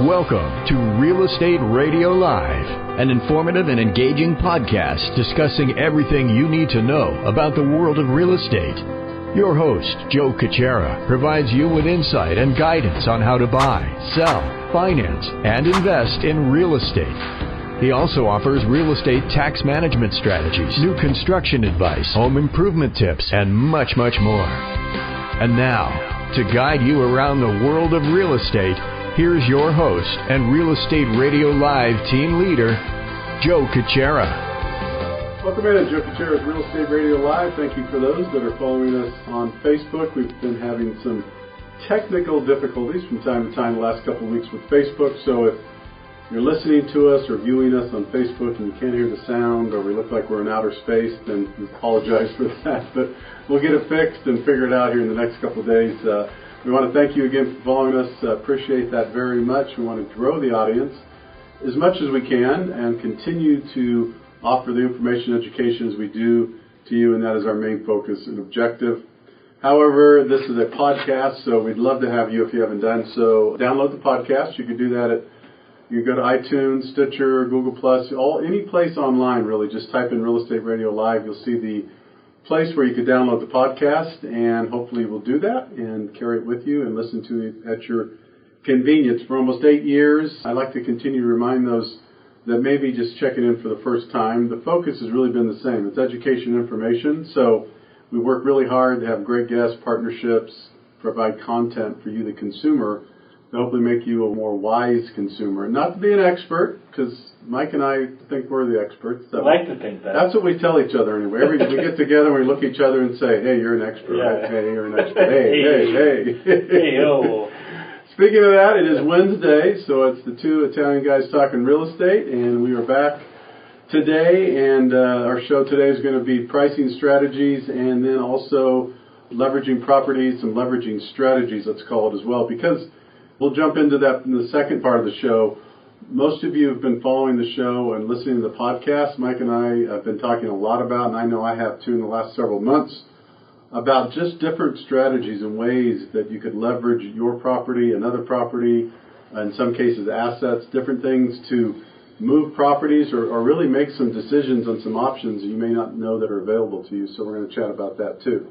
Welcome to Real Estate Radio Live, an informative and engaging podcast discussing everything you need to know about the world of real estate. Your host, Joe Cucchiara, provides you with insight and guidance on how to buy, sell, finance, and invest in real estate. He also offers real estate tax management strategies, new construction advice, home improvement tips, and much, much more. And now, to guide you around the world of real estate, here's your host and Real Estate Radio Live team leader, Joe Cucchiara. Welcome in to Joe Cucchiara's Real Estate Radio Live. Thank you for those that are following us on Facebook. We've been having some technical difficulties from time to time the last couple of weeks with Facebook, so if you're listening to us or viewing us on Facebook and you can't hear the sound or we look like we're in outer space, then we apologize for that. But we'll get it fixed and figure it out here in the next couple of days. We want to thank you again for following us. Appreciate that very much. We want to grow the audience as much as we can and continue to offer the information and education as we do to you, and that is our main focus and objective. However, this is a podcast, so we'd love to have you, if you haven't done so, download the podcast. You can do that you go to iTunes, Stitcher, Google+, any place online, really. Just type in Real Estate Radio Live. You'll see the place where you can download the podcast, and hopefully we'll do that and carry it with you and listen to it at your convenience. For almost 8 years, I like to continue to remind those that may be just checking in for the first time. The focus has really been the same. It's education and information, so we work really hard to have great guest partnerships, provide content for you, the consumer, to hopefully make you a more wise consumer. Not to be an expert, because Mike and I think we're the experts. So I like to think that. That's what we tell each other anyway. We get together and we look at each other and say, hey, you're an expert. Yeah. Right? Hey, you're an expert. Hey. Hey, yo. Speaking of that, it is Wednesday, so it's the two Italian guys talking real estate, and we are back today, and our show today is going to be pricing strategies and then also leveraging properties, some leveraging strategies, let's call it as well, because we'll jump into that in the second part of the show. Most of you have been following the show and listening to the podcast. Mike and I have been talking a lot about, and I know I have too in the last several months, about just different strategies and ways that you could leverage your property, another property, in some cases assets, different things to move properties or really make some decisions on some options that you may not know that are available to you. So we're going to chat about that too.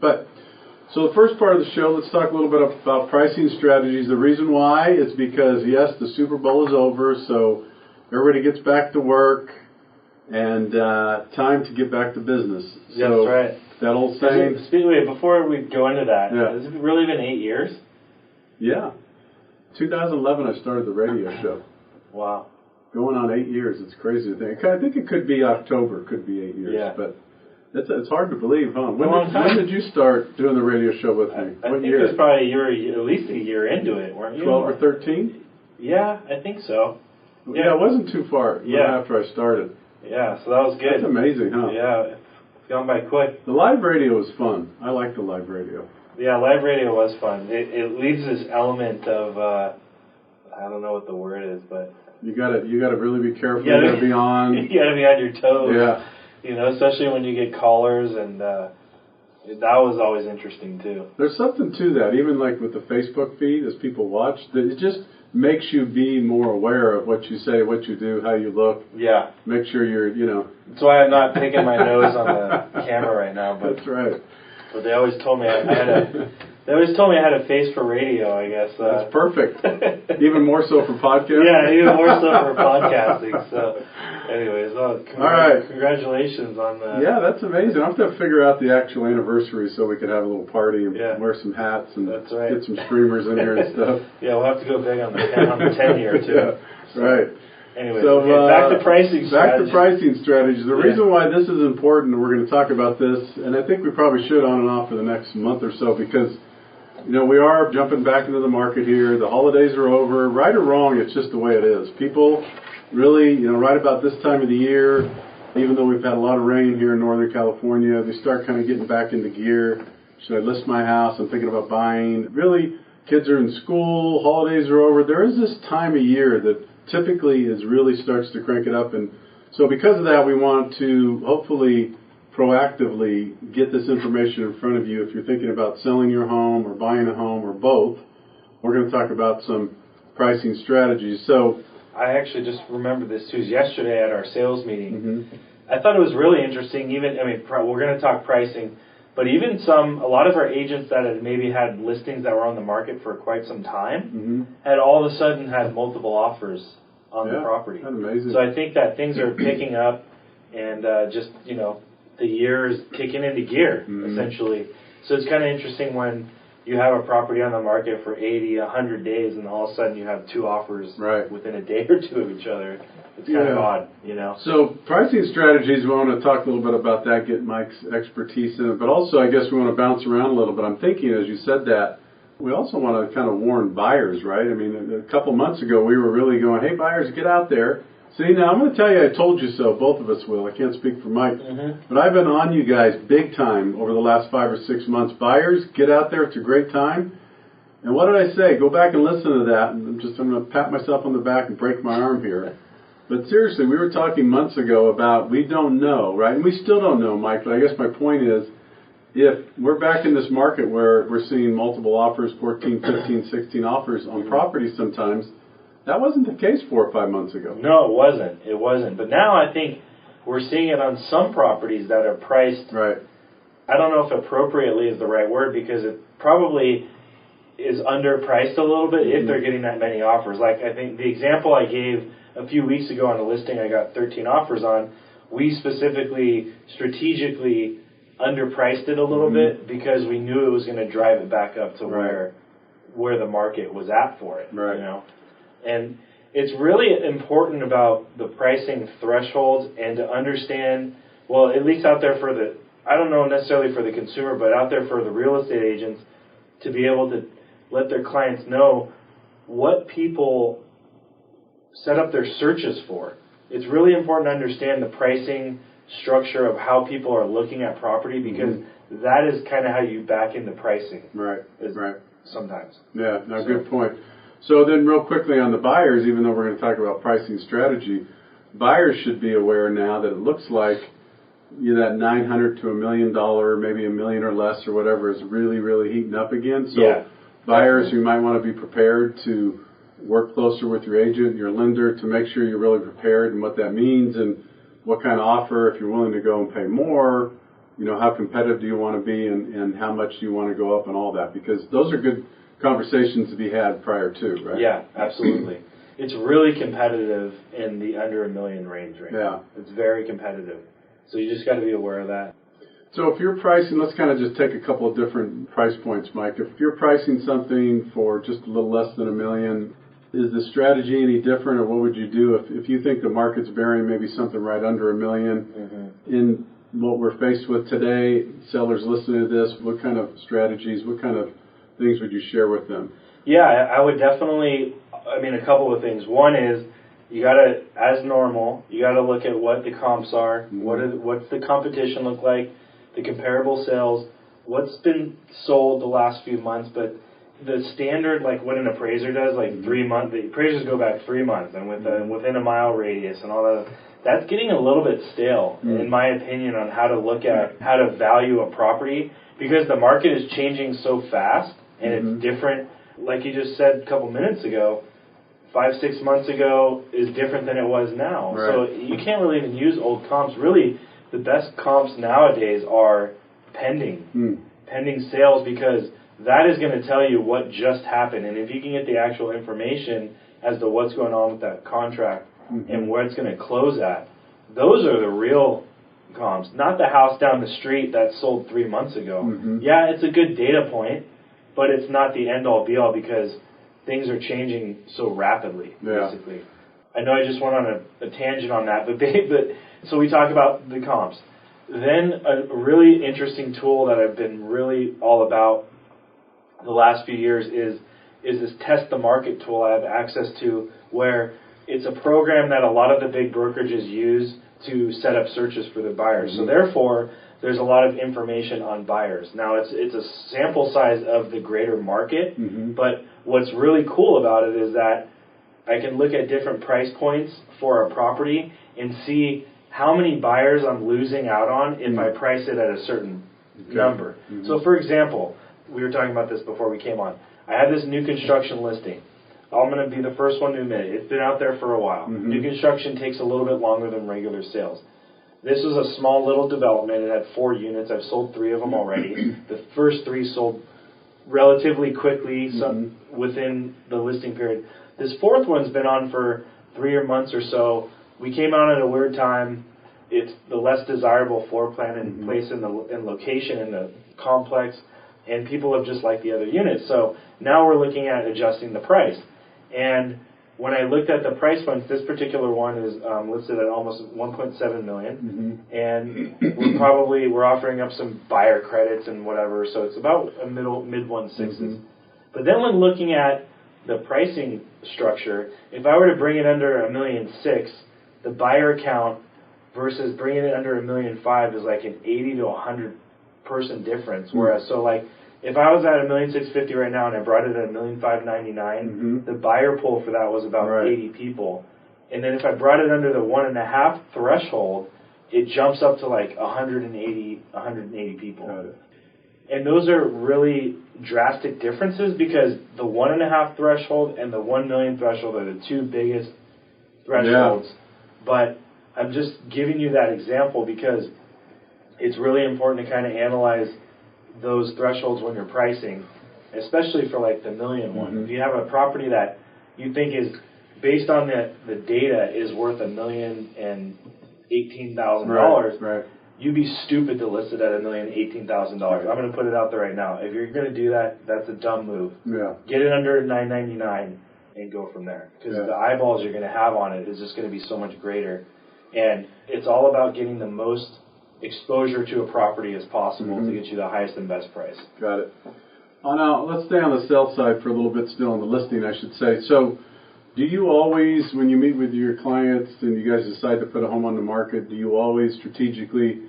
So the first part of the show, let's talk a little bit about pricing strategies. The reason why is because, yes, the Super Bowl is over, so everybody gets back to work and time to get back to business. Yeah, that's right. That old saying. Before we go into that, Has it really been 8 years? Yeah. 2011 I started the radio show. Wow. Going on 8 years. It's crazy to think. I think it could be October, could be 8 years. Yeah. But it's hard to believe, huh? When did you start doing the radio show with me? I think it was probably at least a year into it, weren't you? 12 or 13? Yeah, I think so. Yeah, it wasn't too far after I started. Yeah, so that was good. That's amazing, huh? Yeah, it's gone by quick. The live radio was fun. I like the live radio. Yeah, live radio was fun. It leaves this element of, I don't know what the word is, but... You gotta really be careful. You gotta be on. You gotta be on your toes. Yeah. You know, especially when you get callers, and that was always interesting too. There's something to that, even like with the Facebook feed, as people watch, that it just makes you be more aware of what you say, what you do, how you look. Yeah. Make sure you're, That's why I'm not picking my nose on the camera right now. But that's right. But they always told me I had a face for radio, I guess. That's perfect. Even more so for podcasting? Yeah, even more so for podcasting. So, anyways, all right. Congratulations on that. Yeah, that's amazing. I'll have to figure out the actual anniversary so we could have a little party and wear some hats and get some streamers in here and stuff. Yeah, we'll have to go big on the 10 year too. Yeah, right. Anyway, so back to pricing strategies. Back to pricing strategies. The reason why this is important, and we're going to talk about this, and I think we probably should on and off for the next month or so, because we are jumping back into the market here. The holidays are over. Right or wrong, it's just the way it is. People really, right about this time of the year, even though we've had a lot of rain here in Northern California, they start kind of getting back into gear. Should I list my house? I'm thinking about buying. Really, kids are in school. Holidays are over. There is this time of year that typically really starts to crank it up. And so because of that, we want to hopefully proactively get this information in front of you if you're thinking about selling your home or buying a home or both. We're going to talk about some pricing strategies. So I actually just remembered this too. Yesterday at our sales meeting, I thought it was really interesting. Even, I mean, we're going to talk pricing, but even a lot of our agents that had maybe had listings that were on the market for quite some time had all of a sudden had multiple offers on the property. That's amazing. So I think that things are picking up, and just, you know, the year is kicking into gear, essentially. So it's kind of interesting when you have a property on the market for 80, 100 days, and all of a sudden you have two offers within a day or two of each other. It's kind of odd, you know. So pricing strategies, we want to talk a little bit about that, get Mike's expertise in it. But also, I guess we want to bounce around a little bit. I'm thinking, as you said that, we also want to kind of warn buyers, right? I mean, a couple months ago, we were really going, hey, buyers, get out there. See, now I'm going to tell you, I told you so. Both of us will. I can't speak for Mike. But I've been on you guys big time over the last 5 or 6 months. Buyers, get out there. It's a great time. And what did I say? Go back and listen to that. And I'm going to pat myself on the back and break my arm here. But seriously, we were talking months ago about we don't know, right? And we still don't know, Mike. But I guess my point is, if we're back in this market where we're seeing multiple offers, 14, 15, 16 offers on properties sometimes, that wasn't the case 4 or 5 months ago. No, it wasn't. It wasn't. But now I think we're seeing it on some properties that are priced. Right. I don't know if appropriately is the right word, because it probably is underpriced a little bit if they're getting that many offers. Like, I think the example I gave a few weeks ago on a listing I got 13 offers on, we specifically, strategically underpriced it a little bit because we knew it was going to drive it back up to where the market was at for it. Right. You know? And it's really important about the pricing thresholds and to understand, well, at least out there for the, I don't know necessarily for the consumer, but out there for the real estate agents, to be able to let their clients know what people set up their searches for. It's really important to understand the pricing structure of how people are looking at property, because that is kind of how you back into pricing. Right. Sometimes. Yeah, no, good point. So then real quickly on the buyers, even though we're going to talk about pricing strategy, buyers should be aware now that it looks like that $900 to $1 million, maybe $1 million or less or whatever, is really, really heating up again. So buyers, you might want to be prepared to work closer with your agent, your lender, to make sure you're really prepared and what that means and what kind of offer, if you're willing to go and pay more, you know, how competitive do you want to be and how much do you want to go up and all that, because those are good conversations to be had prior to, right? Yeah, absolutely. It's really competitive in the under $1 million range right now. It's very competitive. So you just got to be aware of that. So if you're pricing, let's kind of just take a couple of different price points, Mike. If you're pricing something for just a little less than $1 million, is the strategy any different, or what would you do if you think the market's bearing maybe something right under $1 million? In what we're faced with today, sellers listening to this, what kind of strategies, what kind of things would you share with them? Yeah, I would definitely, I mean, a couple of things. One is, you got to, as normal, you got to look at what the comps are, what's the competition look like, the comparable sales, what's been sold the last few months, but the standard, like what an appraiser does, like 3 months, the appraisers go back 3 months, and within a mile radius and all that, that's getting a little bit stale, in my opinion, on how to look at, how to value a property, because the market is changing so fast, and it's different. Like you just said a couple minutes ago, 5-6 months ago is different than it was now. Right. So you can't really even use old comps. Really, the best comps nowadays are pending sales, because that is going to tell you what just happened. And if you can get the actual information as to what's going on with that contract and where it's going to close at, those are the real comps, not the house down the street that sold 3 months ago. Yeah, it's a good data point, but it's not the end-all, be-all, because things are changing so rapidly, basically. I know I just went on a tangent on that, but so we talk about the comps. Then a really interesting tool that I've been really all about the last few years is this test the market tool I have access to, where it's a program that a lot of the big brokerages use to set up searches for their buyers. So therefore, there's a lot of information on buyers. Now, it's a sample size of the greater market, but what's really cool about it is that I can look at different price points for a property and see how many buyers I'm losing out on if I price it at a certain number. So, for example, we were talking about this before we came on. I have this new construction listing. I'm going to be the first one to admit it. It's been out there for a while. Mm-hmm. New construction takes a little bit longer than regular sales. This was a small little development. It had 4 units. I've sold 3 of them already. The first 3 sold relatively quickly, some within the listing period. This 4th one's been on for 3 months or so. We came out at a weird time. It's the less desirable floor plan and place in location in the complex, and people have just liked the other units. So now we're looking at adjusting the price. And when I looked at the price points, this particular one is listed at almost $1.7 million, and we're offering up some buyer credits and whatever, so it's about a mid 1.6s. But then when looking at the pricing structure, if I were to bring it under $1.6 million, the buyer count versus bringing it under $1.5 million is like an 80 to 100 person difference. Whereas, so like, if I was at $1.650 right now and I brought it at $1.599, the buyer pool for that was about 80 people. And then if I brought it under the 1.5 threshold, it jumps up to like 180 people. Got it. And those are really drastic differences because the 1.5 threshold and the 1 million threshold are the 2 biggest thresholds. But I'm just giving you that example because it's really important to kind of analyze those thresholds when you're pricing, especially for like the million one. If you have a property that you think is, based on the data, is worth $1,018,000, you'd be stupid to list it at $1,018,000. I'm going to put it out there right now. If you're going to do that, that's a dumb move. Get it under $999 and go from there, because the eyeballs you're going to have on it is just going to be so much greater. And it's all about getting the most exposure to a property as possible to get you the highest and best price. Got it. Now, let's stay on the sell side for a little bit still on the listing, I should say. So do you always, when you meet with your clients and you guys decide to put a home on the market, do you always strategically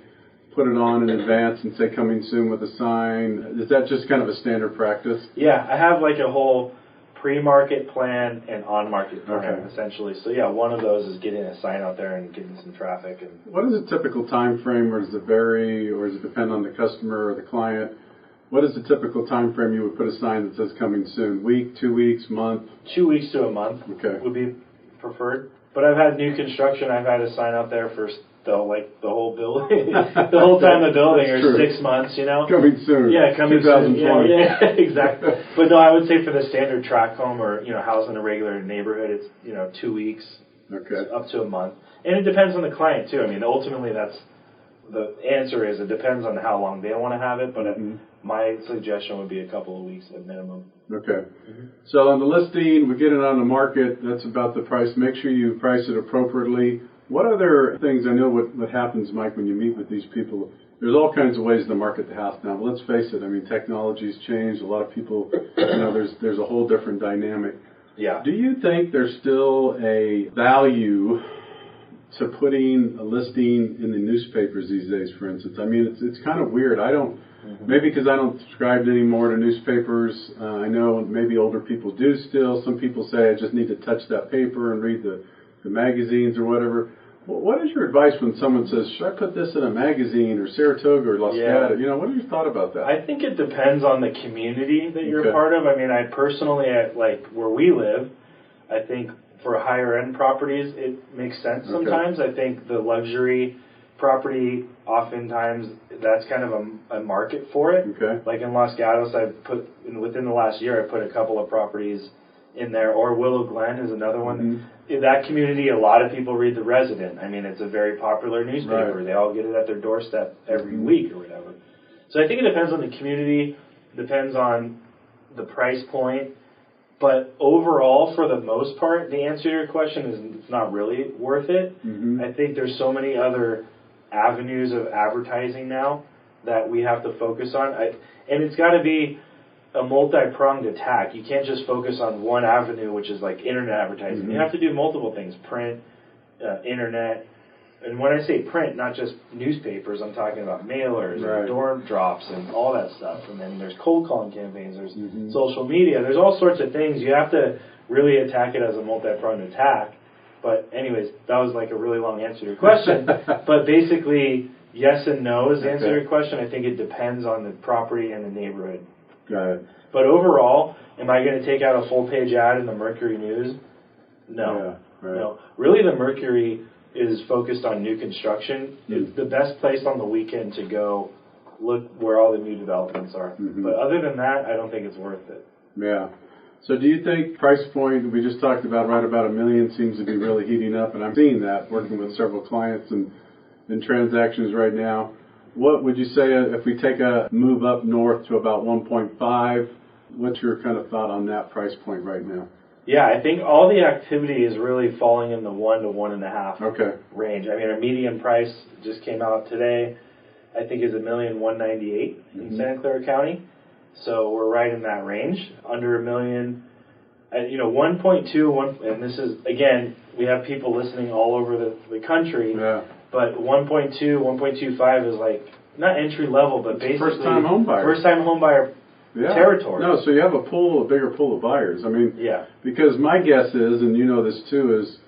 put it on in advance and say coming soon with a sign? Is that just kind of a standard practice? Yeah, I have like a whole pre-market plan and on-market plan, essentially. So yeah, one of those is getting a sign out there and getting some traffic. And what is a typical time frame, or does it vary, or does it depend on the customer or the client? What is the typical time frame you would put a sign that says coming soon? Week, 2 weeks, month? 2 weeks to a month would be preferred. But I've had new construction. I've had a sign out there for the whole building, the whole time the building, or 6 months, you know. Coming soon. Yeah, coming 2020. soon. Yeah, exactly. But no, I would say for the standard tract home or house in a regular neighborhood, it's 2 weeks, up to a month, and it depends on the client too. I mean, ultimately, that's the answer. Is it depends on how long they want to have it, but my suggestion would be a couple of weeks at minimum. So on the listing, we get it on the market. That's about the price. Make sure you price it appropriately. What other things, I know what happens, Mike, when you meet with these people, there's all kinds of ways to market the house now. But let's face it, I mean, technology's changed. A lot of people, there's a whole different dynamic. Do you think there's still a value to putting a listing in the newspapers these days, for instance? I mean, it's kind of weird. I don't, maybe because I don't subscribe anymore to newspapers. I know maybe older people do still. Some people say I just need to touch that paper and read the magazines or whatever. What is your advice when someone says, should I put this in a magazine or Saratoga or Los Gatos? What are your thoughts about that? I think it depends on the community that you're a part of. I mean, I personally, like where we live, I think for higher end properties, it makes sense sometimes. I think the luxury property, oftentimes, that's kind of a market for it. Like in Los Gatos, within the last year, I put a couple of properties in there, or Willow Glen is another one. In that community, a lot of people read The Resident. I mean, it's a very popular newspaper. They all get it at their doorstep every week or whatever. So I think it depends on the community, depends on the price point. But overall, for the most part, the answer to your question is it's not really worth it. I think there's so many other avenues of advertising now that we have to focus on. And it's got to be a multi-pronged attack. You can't just focus on one avenue, which is like internet advertising. You have to do multiple things: print, internet. And when I say print, not just newspapers, I'm talking about mailers and door drops and all that stuff. And then there's cold calling campaigns, there's social media, there's all sorts of things. You have to really attack it as a multi-pronged attack. But anyways, that was like a really long answer to your question. But basically, yes and no is the answer to your question. I think it depends on the property and the neighborhood. Got it. But overall, am I going to take out a full-page ad in the Mercury News? No. Yeah, right. No. Really, the Mercury is focused on new construction. It's the best place on the weekend to go look where all the new developments are. But other than that, I don't think it's worth it. Yeah. So do you think price point, we just talked about right about $1 million, seems to be really heating up, and I'm seeing that working with several clients and in transactions right now. What would you say if we take a move up north to about 1.5? What's your kind of thought on that price point right now? Yeah, I think all the activity is really falling in the 1 to 1.5 range. I mean, our median price just came out today, I think is $1,198,000 in Santa Clara County. So we're right in that range, under $1 million. 1.2, and this is, again, we have people listening all over the country, but 1.2, 1.25 is like, not entry level, but basically first-time home buyer. First-time home buyer territory. No, so you have a bigger pool of buyers. I mean, because my guess is, and you know this too, is,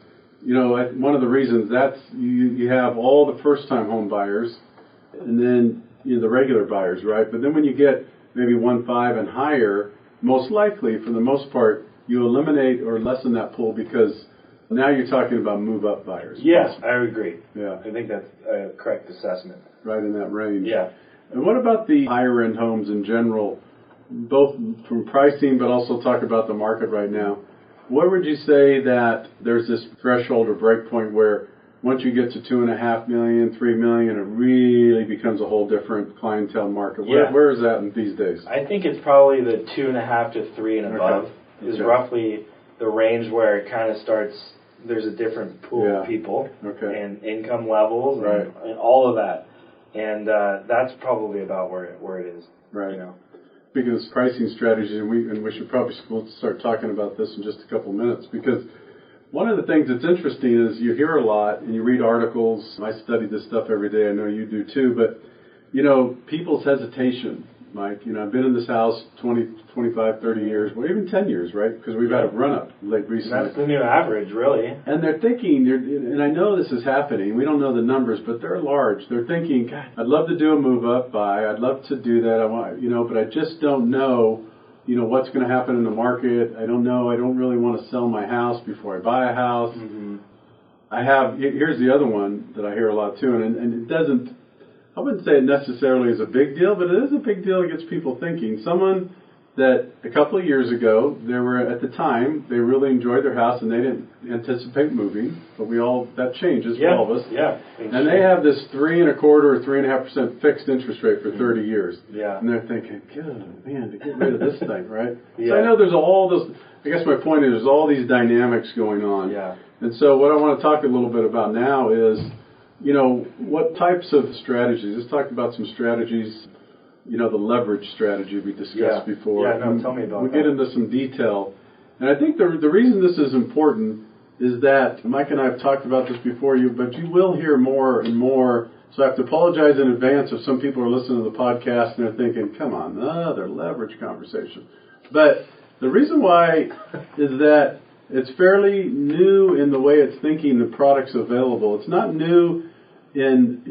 one of the reasons that's, you have all the first-time home buyers, and then the regular buyers, right? But then when you get maybe 1.5 and higher, most likely, for the most part, you eliminate or lessen that pool because now you're talking about move-up buyers. Yes, I agree. Yeah. I think that's a correct assessment. Right in that range. Yeah. And what about the higher-end homes in general, both from pricing but also talk about the market right now? Where would you say that there's this threshold or break point where once you get to $2.5 million, $3 million, it really becomes a whole different clientele market? Where is that in these days? I think it's probably the 2.5 to 3 and above is roughly the range where it kind of starts. There's a different pool of people and income levels and all of that, and that's probably about where it is. Right. Speaking of pricing strategies, and we should probably start talking about this in just a couple minutes, because one of the things that's interesting is you hear a lot and you read articles. I study this stuff every day. I know you do too. But, people's hesitation, Mike. I've been in this house 20, 25, 30 years, well, even 10 years, right? Because we've had a run-up recently. That's the new average, really. And they're thinking, and I know this is happening. We don't know the numbers, but they're large. They're thinking, God, I'd love to do a move-up buy. I'd love to do that. I want, but I just don't know. What's going to happen in the market. I don't know. I don't really want to sell my house before I buy a house. Here's the other one that I hear a lot too, and it doesn't, I wouldn't say it necessarily is a big deal, but it is a big deal. It gets people thinking. Someone that a couple of years ago, they really enjoyed their house and they didn't anticipate moving, but that changes for all of us. And they have this 3.25% or 3.5% fixed interest rate for 30 years. And they're thinking, good man, to get rid of this thing, right? So I know there's all those, I guess my point is there's all these dynamics going on. And so what I want to talk a little bit about now is, what types of strategies, let's talk about some strategies, the leverage strategy we discussed before. Tell me about that. We'll get into some detail. And I think the reason this is important is that Mike and I have talked about this before, but you will hear more and more. So I have to apologize in advance if some people are listening to the podcast and they're thinking, come on, another leverage conversation. But the reason why is that it's fairly new in the way it's thinking the products available. It's not new in,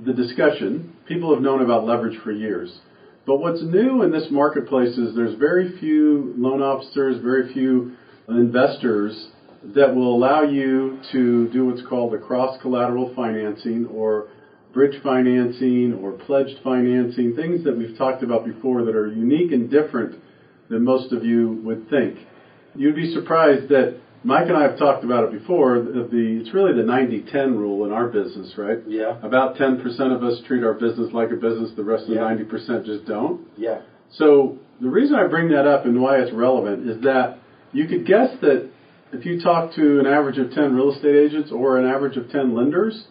the discussion. People have known about leverage for years. But what's new in this marketplace is there's very few loan officers, very few investors that will allow you to do what's called the cross-collateral financing or bridge financing or pledged financing, things that we've talked about before that are unique and different than most of you would think. You'd be surprised that Mike and I have talked about it before. It's really the 90-10 rule in our business, right? About 10% of us treat our business like a business. The rest of the 90% just don't. So the reason I bring that up and why it's relevant is that you could guess that if you talk to an average of 10 real estate agents or an average of 10 lenders,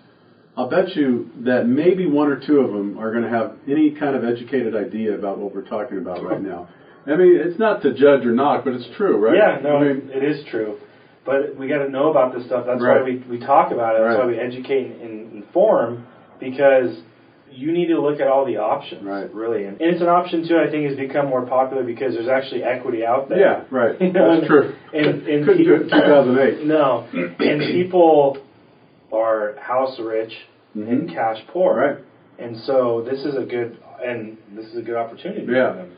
I'll bet you that maybe 1 or 2 of them are going to have any kind of educated idea about what we're talking about right now. I mean, it's not to judge or not, but it's true, right? It is true. But we got to know about this stuff. That's why we talk about it. That's why we educate and inform, because you need to look at all the options, really. And it's an option, too, I think, has become more popular because there's actually equity out there. That's true. And couldn't do it in 2008. No. And people are house rich and cash poor. And so this is a good opportunity for them.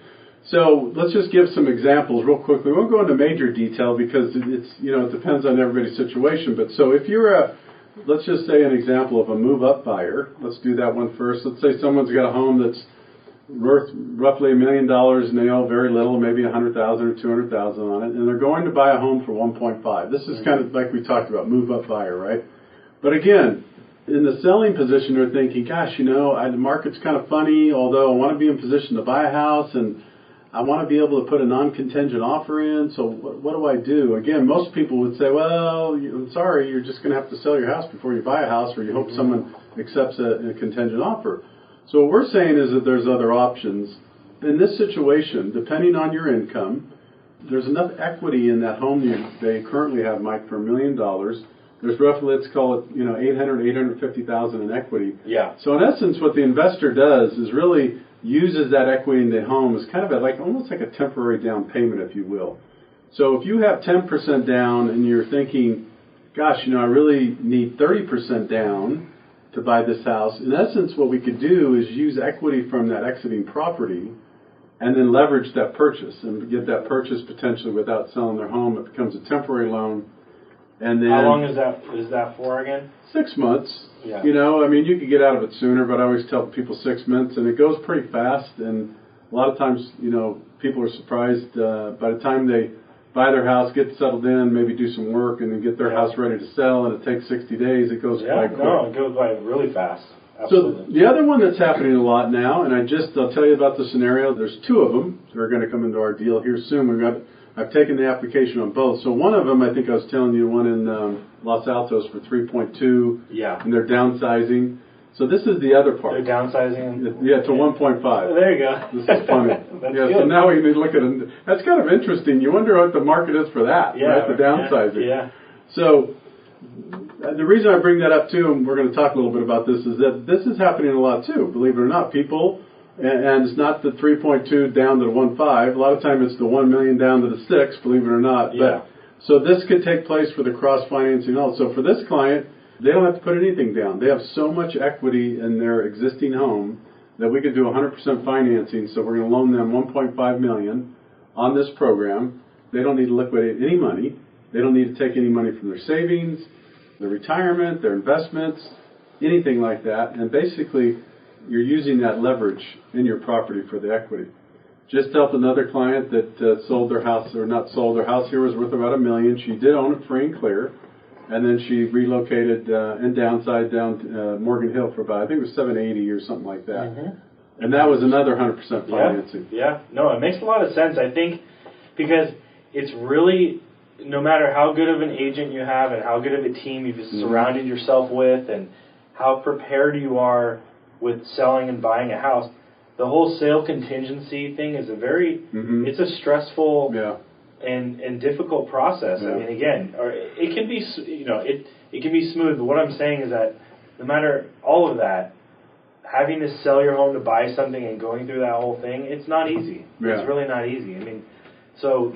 So let's just give some examples real quickly. We won't go into major detail because it's, it depends on everybody's situation. But so if you're let's just say an example of a move-up buyer. Let's do that one first. Let's say someone's got a home that's worth roughly $1 million and they owe very little, maybe $100,000 or $200,000 on it, and they're going to buy a home for 1.5. This is kind of like we talked about, move-up buyer, right? But again, in the selling position, they're thinking, gosh, the market's kind of funny, although I want to be in position to buy a house and I want to be able to put a non-contingent offer in, so what do I do? Again, most people would say, well, I'm sorry, you're just going to have to sell your house before you buy a house, or you hope someone accepts a contingent offer. So what we're saying is that there's other options. In this situation, depending on your income, there's enough equity in that home they currently have, Mike, for $1 million. There's roughly, let's call it, $850,000 in equity. Yeah. So in essence, what the investor does is really uses that equity in the home as kind of almost like a temporary down payment, if you will. So if you have 10% down and you're thinking, gosh, I really need 30% down to buy this house, in essence, what we could do is use equity from that exiting property and then leverage that purchase and get that purchase potentially without selling their home. It becomes a temporary loan. And then, how long is that for again? 6 months. Yeah. You could get out of it sooner, but I always tell people 6 months, and it goes pretty fast. And a lot of times, people are surprised by the time they buy their house, get settled in, maybe do some work, and then get their house ready to sell, and it takes 60 days. It goes quite quick. No, it goes by really fast. Absolutely. So the other one that's happening a lot now, and I'll tell you about the scenario. There's 2 of them that are going to come into our deal here soon. I've taken the application on both. So one of them, I think I was telling you, one in Los Altos for 3.2. Yeah. And they're downsizing. So this is the other part. They're downsizing? Yeah, to 1.5. There you go. This is funny. That's good. So now we need to look at it. That's kind of interesting. You wonder what the market is for that, right? The downsizing. Yeah. So the reason I bring that up too, and we're going to talk a little bit about this, is that this is happening a lot too. Believe it or not, people. And it's not the 3.2 down to the 1.5. A lot of times it's the 1 million down to the 6, believe it or not. Yeah. So this could take place for the cross-financing also. For this client, they don't have to put anything down. They have so much equity in their existing home that we could do 100% financing. So we're going to loan them $1.5 million on this program. They don't need to liquidate any money. They don't need to take any money from their savings, their retirement, their investments, anything like that. And basically, you're using that leverage in your property for the equity. Just helped another client that sold their house, or not sold, their house here was worth about $1 million. She did own it free and clear, and then she relocated and downsized down to Morgan Hill for about, I think it was $780 or something like that. Mm-hmm. And that was another 100% financing. Yeah, no, it makes a lot of sense, I think, because it's really, no matter how good of an agent you have and how good of a team you've surrounded yourself with and how prepared you are with selling and buying a house, the whole sale contingency thing is a very, it's a stressful and difficult process. Yeah. I mean, again, it can be, it can be smooth, but what I'm saying is that no matter all of that, having to sell your home to buy something and going through that whole thing, it's not easy. Yeah. It's really not easy. I mean, so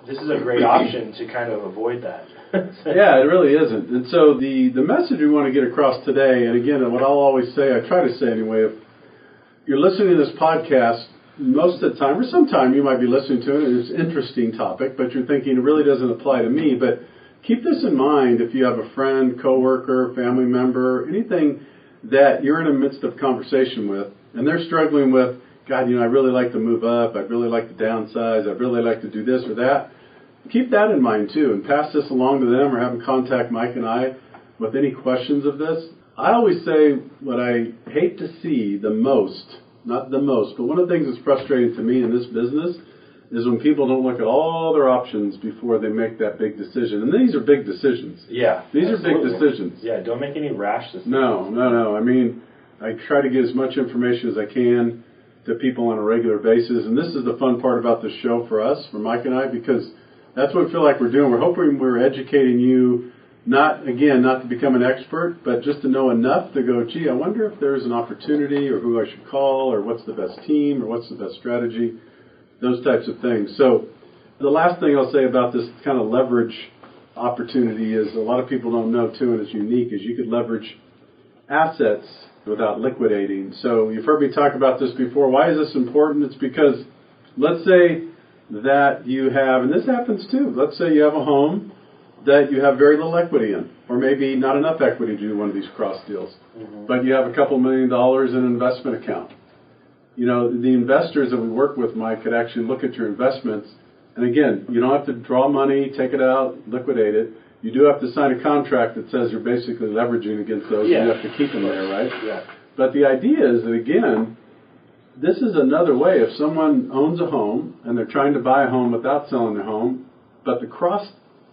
this is a great option to kind of avoid that. Yeah, it really isn't. And so the message we want to get across today, and again, what I'll always say, I try to say anyway, if you're listening to this podcast, most of the time, or sometime you might be listening to it, and it's an interesting topic, but you're thinking it really doesn't apply to me. But keep this in mind if you have a friend, coworker, family member, anything that you're in the midst of conversation with, and they're struggling with, God, I really like to move up, I'd really like to downsize, I'd really like to do this or that. Keep that in mind too, and pass this along to them, or have them contact Mike and I with any questions of this. I always say what I hate to see the most, not the most, but one of the things that's frustrating to me in this business is when people don't look at all their options before they make that big decision. And these are big decisions. Yeah. These are big decisions. Yeah, don't make any rash decisions. No. I mean, I try to get as much information as I can to people on a regular basis. And this is the fun part about this show for us, for Mike and I, because that's what we feel like we're doing. We're hoping we're educating you, not to become an expert, but just to know enough to go, gee, I wonder if there's an opportunity, or who I should call, or what's the best team, or what's the best strategy, those types of things. So the last thing I'll say about this kind of leverage opportunity is a lot of people don't know, too, and it's unique, is you could leverage assets without liquidating. So you've heard me talk about this before. Why is this important? It's because let's say that you have, and this happens too, let's say you have a home that you have very little equity in, or maybe not enough equity to do one of these cross deals, but you have a couple $1 million in an investment account. You know, the investors that we work with, Mike, could actually look at your investments, and again, you don't have to draw money, take it out, liquidate it. You do have to sign a contract that says you're basically leveraging against those, and you have to keep them there, right? Yeah. But the idea is that, again, this is another way. If someone owns a home and they're trying to buy a home without selling their home, but the cross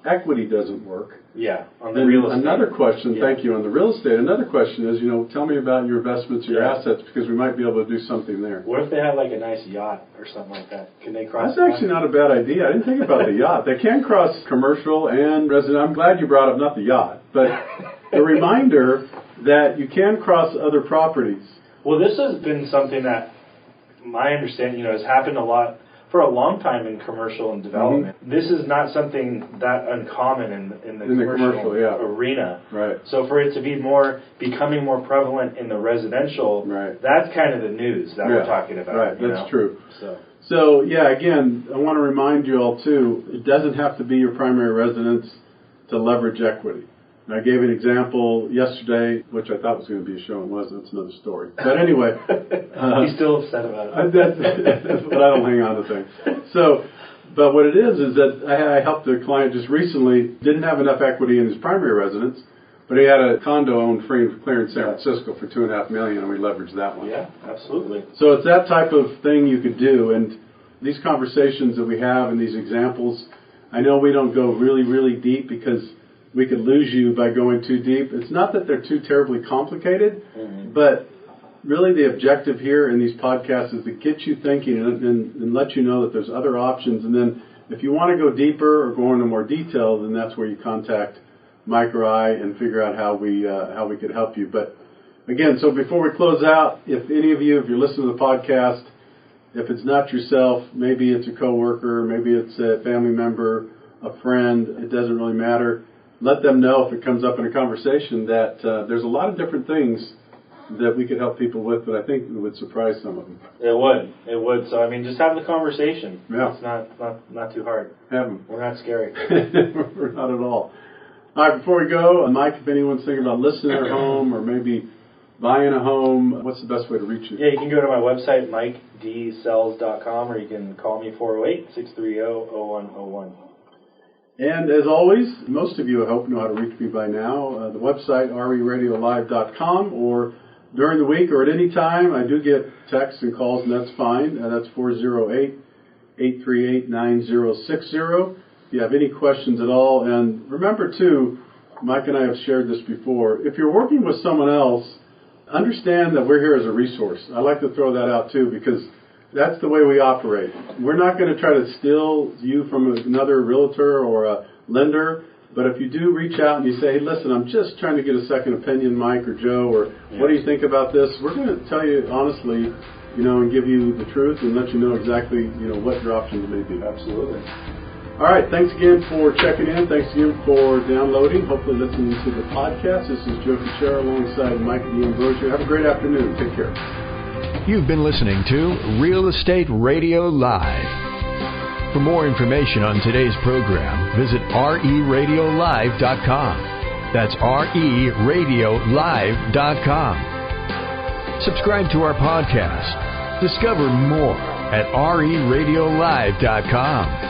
equity doesn't work. Yeah, on the real estate. Another question, thank you, on the real estate, another question is, tell me about your investments, your assets, because we might be able to do something there. What if they have like a nice yacht or something like that? Can they cross? That's actually not a bad idea. I didn't think about the yacht. They can cross commercial and residential. I'm glad you brought up not the yacht, but the reminder that you can cross other properties. Well, this has been something that my understanding, has happened a lot for a long time in commercial and development. This is not something that uncommon in the commercial arena. Right. So for it to be becoming more prevalent in the residential, that's kind of the news that we're talking about. Right, that's true. So, again, I want to remind you all, too, it doesn't have to be your primary residence to leverage equity. And I gave an example yesterday, which I thought was going to be a show and wasn't. It's another story. But anyway. He's still upset about it. But I don't hang on to things. But what it is that I helped a client just recently, didn't have enough equity in his primary residence, but he had a condo owned free and clear in San Francisco for $2.5 million, and we leveraged that one. Yeah, absolutely. So it's that type of thing you could do. And these conversations that we have and these examples, I know we don't go really, really deep because we could lose you by going too deep. It's not that they're too terribly complicated, but really the objective here in these podcasts is to get you thinking and let you know that there's other options. And then if you want to go deeper or go into more detail, then that's where you contact Mike or I and figure out how we could help you. But again, so before we close out, if any of you, if you're listening to the podcast, if it's not yourself, maybe it's a coworker, maybe it's a family member, a friend, it doesn't really matter. Let them know if it comes up in a conversation that there's a lot of different things that we could help people with, but I think it would surprise some of them. It would. So, just have the conversation. Yeah. It's not too hard. Have them. We're not scary. We're not at all. All right, before we go, Mike, if anyone's thinking about listing their home or maybe buying a home, what's the best way to reach you? Yeah, you can go to my website, MikeDCells.com, or you can call me 408-630-0101. And as always, most of you, I hope, know how to reach me by now. The website, 𝗪𝗓Radiolive.com, or during the week or at any time, I do get texts and calls, and that's fine. That's 408-838-9060. If you have any questions at all. And remember, too, Mike and I have shared this before, if you're working with someone else, understand that we're here as a resource. I like to throw that out, too, because that's the way we operate. We're not going to try to steal you from another realtor or a lender, but if you do reach out and you say, hey, listen, I'm just trying to get a second opinion, Mike or Joe, or what do you think about this? We're going to tell you honestly, and give you the truth and let you know exactly, what your options may be. Absolutely. All right, thanks again for checking in. Thanks again for downloading, hopefully listening to the podcast. This is Joe Cucchiara alongside Mike 𝗔𝗕𝗎𝗪𝗔. Have a great afternoon. Take care. You've been listening to Real Estate Radio Live. For more information on today's program, visit 𝗪𝗡Radiolive.com. That's 𝗪𝗡Radiolive.com. Subscribe to our podcast. Discover more at 𝗪𝗡Radiolive.com.